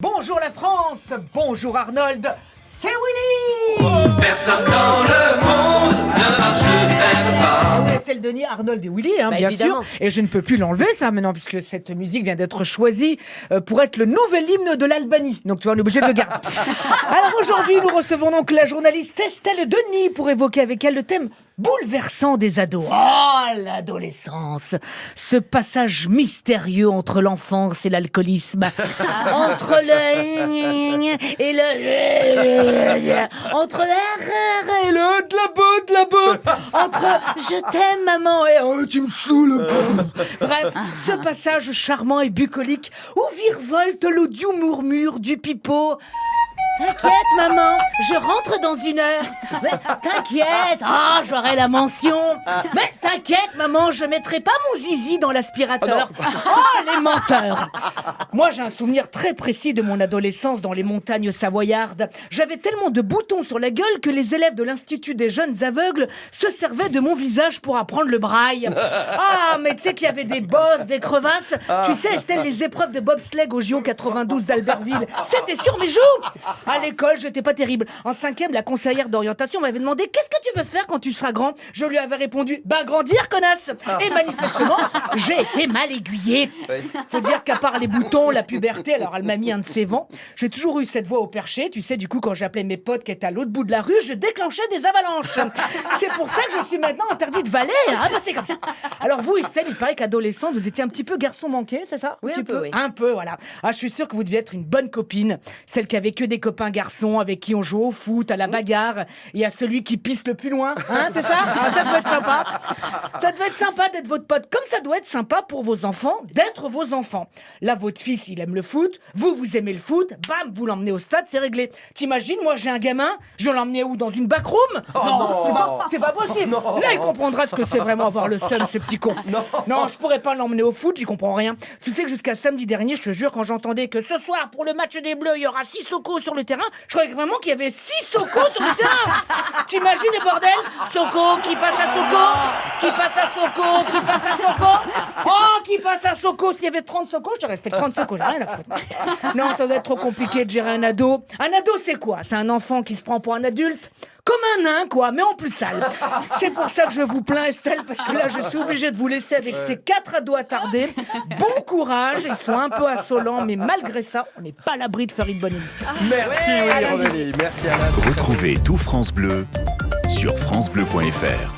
Bonjour la France, bonjour Arnold, c'est Willy. Personne dans le monde ne marche du même pas. Ah oui, Estelle Denis, Arnold et Willy, bien évidemment. sûr. Et je ne peux plus l'enlever ça maintenant, puisque cette musique vient d'être choisie pour être le nouvel hymne de l'Albanie. Donc tu vois, on est obligé de le garder. Alors aujourd'hui, nous recevons donc la journaliste Estelle Denis pour évoquer avec elle le thème bouleversant des ados. Oh, l'adolescence. Ce passage mystérieux entre l'enfance et l'alcoolisme. Entre le... et le... entre le... et le... de la botte. Entre je t'aime maman et oh, tu me saoules. Bref, ce passage charmant et bucolique où virevolte l'audieux murmure du pipeau. T'inquiète maman, je rentre dans 1 heure. Mais t'inquiète, j'aurai la mention. Mais t'inquiète maman, je mettrai pas mon zizi dans l'aspirateur. Les menteurs. Moi j'ai un souvenir très précis de mon adolescence dans les montagnes savoyardes. J'avais tellement de boutons sur la gueule que les élèves de l'Institut des jeunes aveugles se servaient de mon visage pour apprendre le braille. Mais tu sais qu'il y avait des bosses, des crevasses. Tu sais Estelle, les épreuves de bobsleigh au JO 92 d'Albertville, c'était sur mes joues. À l'école, j'étais pas terrible. En 5e, la conseillère d'orientation m'avait demandé « Qu'est-ce que tu veux faire quand tu seras grand ?» Je lui avais répondu « Grandir, connasse !» Et manifestement, j'ai été mal aiguillée. Faut dire qu'à part les boutons, la puberté, alors elle m'a mis un de ses vents, j'ai toujours eu cette voix au perché. Tu sais, du coup, quand j'appelais mes potes qui étaient à l'autre bout de la rue, je déclenchais des avalanches. C'est pour ça que je suis maintenant interdite de valer. C'est comme ça. Alors vous, Estelle, il paraît qu'adolescente, vous étiez un petit peu garçon manqué, c'est ça? Oui, un peu, oui. Un peu, voilà. Je suis sûre que vous deviez être une bonne copine. Celle qui avait que des copains garçons avec qui on joue au foot, à la bagarre, et à celui qui pisse le plus loin. C'est ça? Ça doit être sympa. Ça doit être sympa d'être votre pote, comme ça doit être sympa pour vos enfants d'être vos enfants. Là, votre fils, il aime le foot, vous aimez le foot, bam, vous l'emmenez au stade, c'est réglé. T'imagines, moi j'ai un gamin, je vais l'emmener où? Dans une backroom? C'est pas possible. Là, il comprendra ce que c'est vraiment avoir le seum, ce petit con. Non, je pourrais pas l'emmener au foot, j'y comprends rien. Tu sais que jusqu'à samedi dernier, je te jure, quand j'entendais que ce soir, pour le match des Bleus, il y aura 6 socos sur le terrain, je croyais vraiment qu'il y avait 6 socos sur le terrain. T'imagines le bordel? Soko qui passe à Soko, qui passe à Soko, qui passe à Soko. Qui passe à Soko. S'il y avait 30 Soko, je t'aurais fait 30 Soko, j'ai rien à foutre. Non, ça doit être trop compliqué de gérer un ado. Un ado, c'est quoi? C'est un enfant qui se prend pour un adulte, comme un nain, quoi, mais en plus sale. C'est pour ça que je vous plains, Estelle, parce que là, je suis obligée de vous laisser avec ces 4 ados attardés. Bon courage, ils sont un peu assolants, mais malgré ça, on n'est pas à l'abri de faire une bonne émission. Merci Willy Rondelli, merci Alain. Retrouvez tout France Bleu sur francebleu.fr.